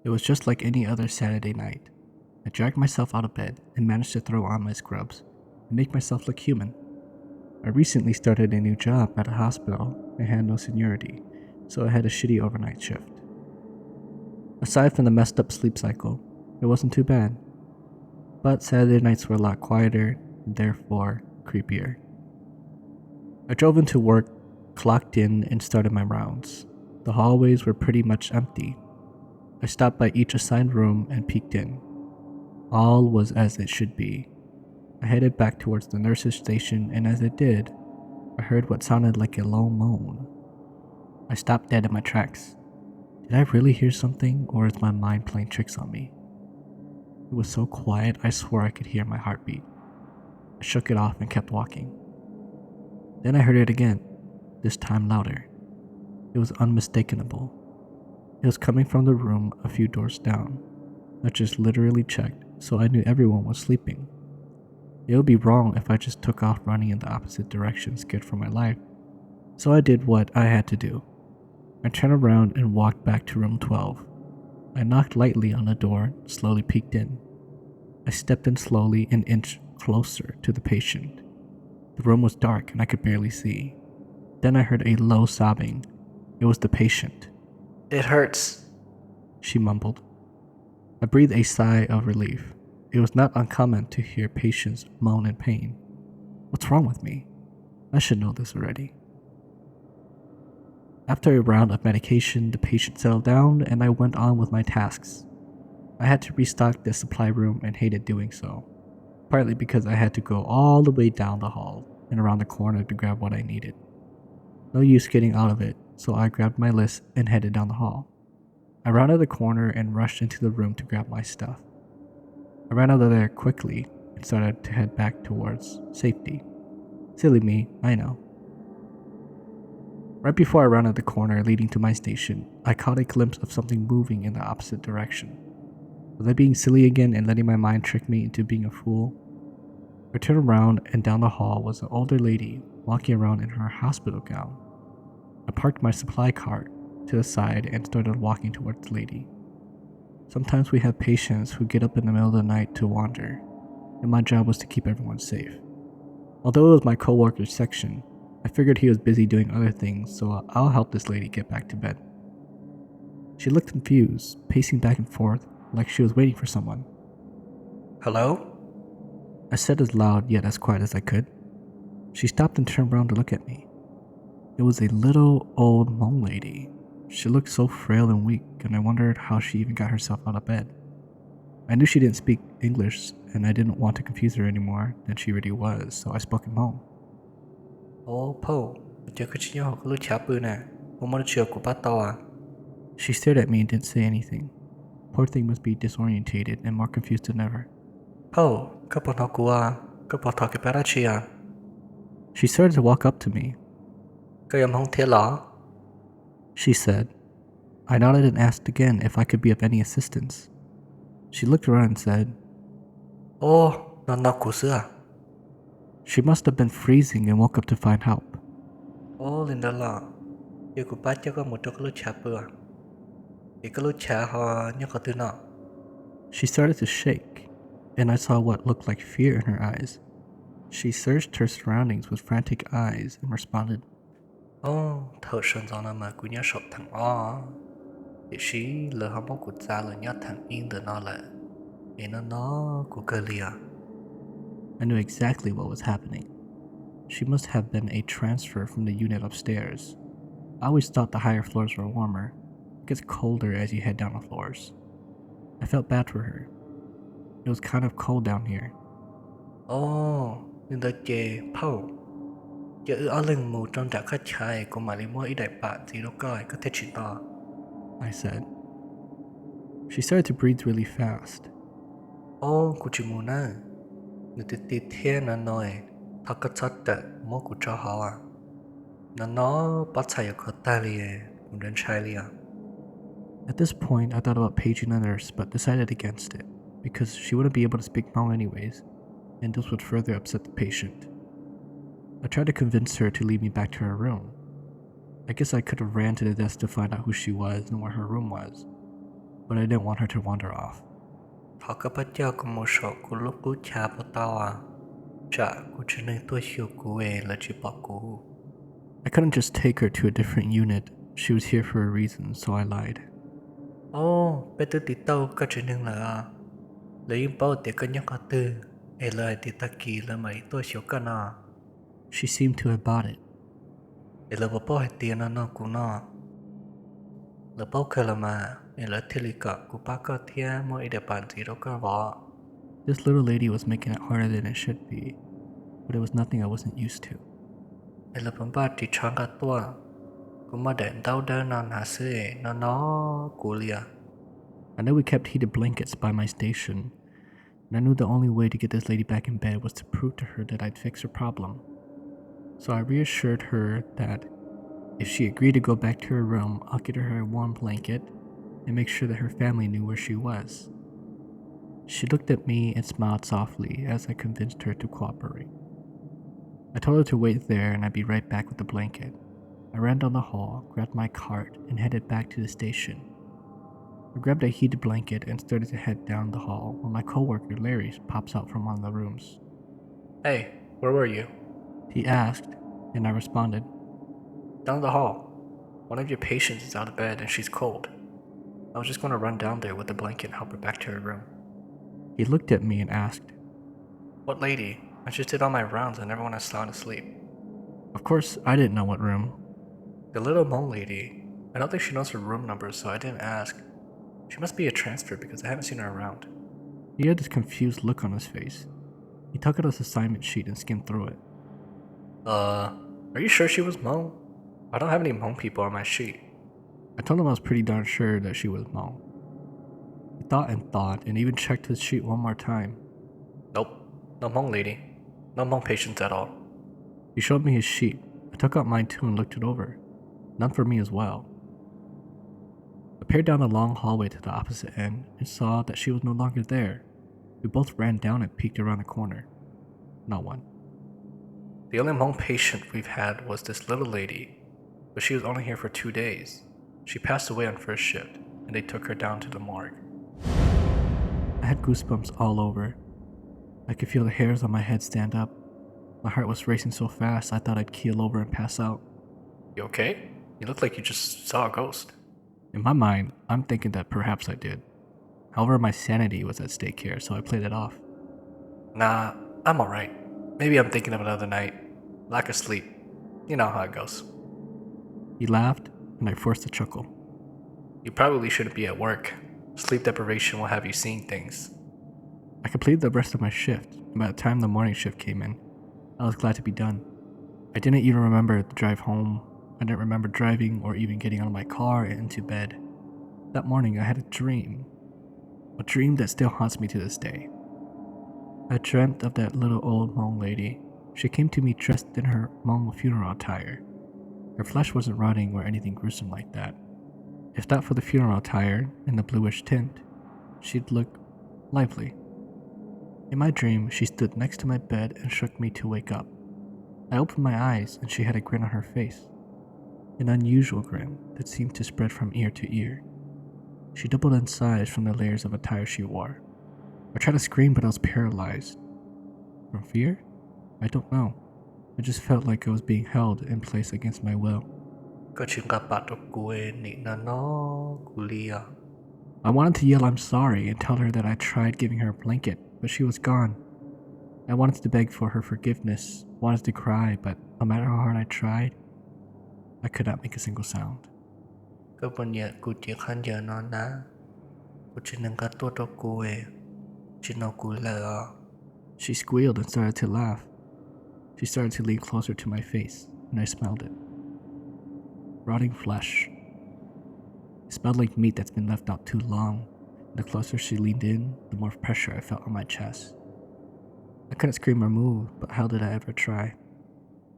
It was just like any other Saturday night. I dragged myself out of bed and managed to throw on my scrubs and make myself look human. I recently started a new job at a hospital and had no seniority, so I had a shitty overnight shift. Aside from the messed up sleep cycle, it wasn't too bad. But Saturday nights were a lot quieter and therefore creepier. I drove into work, clocked in, and started my rounds. The hallways were pretty much empty. I stopped by each assigned room and peeked in. All was as it should be. I headed back towards the nurse's station, and as I did, I heard what sounded like a low moan. I stopped dead in my tracks. Did I really hear something, or is my mind playing tricks on me? It was so quiet I swore I could hear my heartbeat. I shook it off and kept walking. Then I heard it again, this time louder. It was unmistakable. It was coming from the room a few doors down. I just literally checked, so I knew everyone was sleeping. It would be wrong if I just took off running in the opposite direction, scared for my life. So I did what I had to do. I turned around and walked back to room 12. I knocked lightly on the door, slowly peeked in. I stepped in slowly an inch closer to the patient. The room was dark and I could barely see. Then I heard a low sobbing. It was the patient. It hurts, she mumbled. I breathed a sigh of relief. It was not uncommon to hear patients moan in pain. What's wrong with me? I should know this already. After a round of medication, the patient settled down and I went on with my tasks. I had to restock the supply room and hated doing so, partly because I had to go all the way down the hall and around the corner to grab what I needed. No use getting out of it, so I grabbed my list and headed down the hall. I rounded the corner and rushed into the room to grab my stuff. I ran out of there quickly and started to head back towards safety. Silly me, I know. Right before I rounded the corner leading to my station, I caught a glimpse of something moving in the opposite direction. Was I being silly again and letting my mind trick me into being a fool? I turned around and down the hall was an older lady walking around in her hospital gown. I parked my supply cart to the side and started walking towards the lady. Sometimes we have patients who get up in the middle of the night to wander, and my job was to keep everyone safe. Although it was my co-worker's section, I figured he was busy doing other things, so I'll help this lady get back to bed. She looked confused, pacing back and forth like she was waiting for someone. Hello? I said as loud yet as quiet as I could. She stopped and turned around to look at me. It was a little old Hmong lady. She looked so frail and weak, and I wondered how she even got herself out of bed. I knew she didn't speak English, and I didn't want to confuse her any more than she already was, so I spoke in Hmong. Oh, Po, giờ cứ chỉ học lúc chả bự nè, không muốn chiều của bắt tao à? She stared at me and didn't say anything. Poor thing must be disorientated and more confused than ever. Po, các bọn họ của à, các bọn họ cái bà chi à? She started to walk up to me. Các em không thế lỏ? She said. I nodded and asked again if I could be of any assistance. She looked around and said, Oh, nó của xưa à? She must have been freezing and woke up to find help. Oh, lên đó lỏ. Giờ của bà chắc có một chỗ lúc chả bự à? Thì cái lúc chả họ nhớ có thứ nọ. She started to shake, and I saw what looked like fear in her eyes. She searched her surroundings with frantic eyes and responded, Oh, thợ sơn gió nó mà của nhớ sọt thằng o. Thì xí lỡ không có của cha lỡ nhớ thằng yên từ nó là. Thì nó của cơ lìa. I knew exactly what was happening. She must have been a transfer from the unit upstairs. I always thought the higher floors were warmer. It gets colder as you head down the floors. I felt bad for her. It was kind of cold down here. Oh, nên đó chê phâu. Giờ ở lưng mù trong trả khách chai của mà lấy mua ý đại bạn gì đâu coi có thể chỉ to. I said. She started to breathe really fast. Oh, của chị mù nè. Người ta tì thiên nó nói, thật có chắc tệ mua của cho họ à. Nó bắt chạy ở cửa tay lìa, cũng đến chai lìa. At this point, I thought about paging the nurse, but decided against it, because she wouldn't be able to speak Hmong anyways, and this would further upset the patient. I tried to convince her to lead me back to her room. I guess I could have ran to the desk to find out who she was and where her room was. but I didn't want her to wander off. พอกับพระเจ้ากุโมโชกุลุกุชาปตาวาจะกูจะนึกตัวชิวกูเอและจิบอกกู I couldn't just take her to a different unit. She was here for a reason, so I lied. โอ้เป็นตัวติดเต้าก็จะนึงเลยอ่ะเลยยิ่งเป้าเด็กก็ยังก็ตื่นเอเลยติดตะกี้แล้วมาอีตัวเชียวกันอ่ะ She seemed to have bought it. เอเลยบอกให้เตียนนกูนอแล้วเป้าเคยละมาเอเลยที่ลิกะกูป้าก็เทียมออีเดปันสีเราก็บอก This little lady was making it harder than it should be, but it was nothing I wasn't used to. เอเลยผมบ้าติดช้อนกับตัวกูมาเดินเต้าเดินนอนหาซื้อนอกูเลีย I know we kept heated blankets by my station, and I knew the only way to get this lady back in bed was to prove to her that I'd fix her problem. So I reassured her that if she agreed to go back to her room, I'll get her a warm blanket and make sure that her family knew where she was. She looked at me and smiled softly as I convinced her to cooperate. I told her to wait there and I'd be right back with the blanket. I ran down the hall, grabbed my cart, and headed back to the station. I grabbed a heated blanket and started to head down the hall when my coworker Larry pops out from one of the rooms. Hey, where were you? He asked, and I responded. Down the hall. One of your patients is out of bed and she's cold. I was just going to run down there with the blanket and help her back to her room. He looked at me and asked, What lady? I just did all my rounds and everyone is sound asleep. Of course, I didn't know what room. The little Hmong lady. I don't think she knows her room number, so I didn't ask. She must be a transfer because I haven't seen her around. He had this confused look on his face. He took out his assignment sheet and skimmed through it. Are you sure she was Hmong? I don't have any Hmong people on my sheet. I told him I was pretty darn sure that she was Hmong. He thought and even checked his sheet one more time. Nope, no Hmong lady. No Hmong patients at all. He showed me his sheet. I took out mine too and looked it over. None for me as well. I peered down a long hallway to the opposite end and saw that she was no longer there. We both ran down and peeked around the corner. Not one. The only Hmong patient we've had was this little lady, but she was only here for 2 days. She passed away on first shift, and they took her down to the morgue. I had goosebumps all over. I could feel the hairs on my head stand up. My heart was racing so fast I thought I'd keel over and pass out. You okay? You look like you just saw a ghost. In my mind, I'm thinking that perhaps I did. However, my sanity was at stake here, so I played it off. Nah, I'm alright. Maybe I'm thinking of another night. Lack of sleep. You know how it goes. He laughed, and I forced a chuckle. You probably shouldn't be at work. Sleep deprivation will have you seeing things. I completed the rest of my shift, and by the time the morning shift came in, I was glad to be done. I didn't even remember the drive home. I didn't remember driving or even getting out of my car and into bed. That morning I had a dream that still haunts me to this day. I dreamt of that little old Hmong lady. She came to me dressed in her Hmong funeral attire. Her flesh wasn't rotting or anything gruesome like that. If not for the funeral attire and the bluish tint, she'd look lively. In my dream, she stood next to my bed and shook me to wake up. I opened my eyes and she had a grin on her face. An unusual grin that seemed to spread from ear to ear. She doubled in size from the layers of attire she wore. I tried to scream, but I was paralyzed. From fear? I don't know. I just felt like I was being held in place against my will. I wanted to yell I'm sorry and tell her that I tried giving her a blanket, but she was gone. I wanted to beg for her forgiveness, wanted to cry, but no matter how hard I tried, I could not make a single sound. She squealed and started to laugh. She started to lean closer to my face, and I smelled it. Rotting flesh. It smelled like meat that's been left out too long. The closer she leaned in, the more pressure I felt on my chest. I couldn't scream or move, but how did I ever try?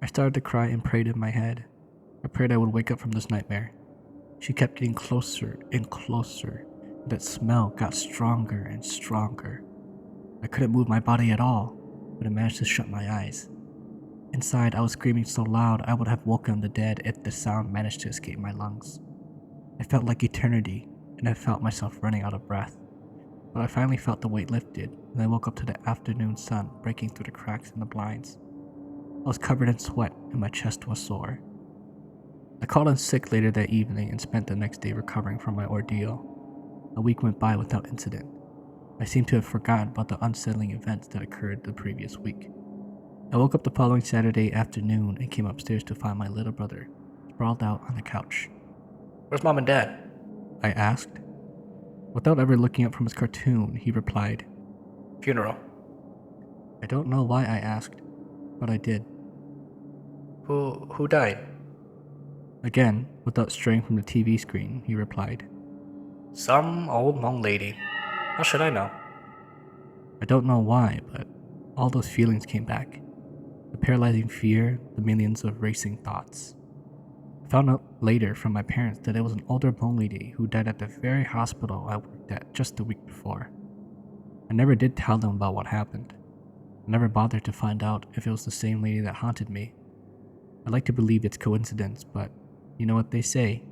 I started to cry and prayed in my head. I prayed I would wake up from this nightmare. She kept getting closer and closer. That smell got stronger and stronger. I couldn't move my body at all, but I managed to shut my eyes. Inside, I was screaming so loud I would have woken the dead if the sound managed to escape my lungs. I felt like eternity, and I felt myself running out of breath. But I finally felt the weight lifted, and I woke up to the afternoon sun breaking through the cracks in the blinds. I was covered in sweat, and my chest was sore. I called in sick later that evening and spent the next day recovering from my ordeal. A week went by without incident. I seemed to have forgotten about the unsettling events that occurred the previous week. I woke up the following Saturday afternoon and came upstairs to find my little brother sprawled out on the couch. Where's Mom and Dad? I asked. Without ever looking up from his cartoon, he replied, Funeral. I don't know why I asked, but I did. Who died? Again, without straying from the TV screen, he replied, Some old Hmong lady. How should I know? I don't know why, but all those feelings came back. The paralyzing fear, the millions of racing thoughts. I found out later from my parents that it was an older Hmong lady who died at the very hospital I worked at just the week before. I never did tell them about what happened. I never bothered to find out if it was the same lady that haunted me. I like to believe it's coincidence, but you know what they say,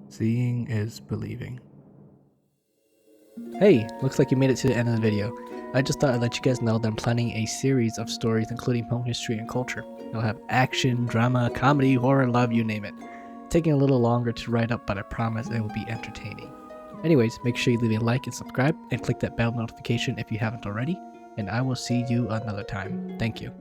seeing is believing. Hey, looks like you made it to the end of the video. I just thought I'd let you guys know that I'm planning a series of stories including Hmong history and culture. It'll have action, drama, comedy, horror, love, you name it. Taking a little longer to write up, but I promise it will be entertaining. Anyways, make sure you leave a like and subscribe, and click that bell notification if you haven't already, and I will see you another time. Thank you.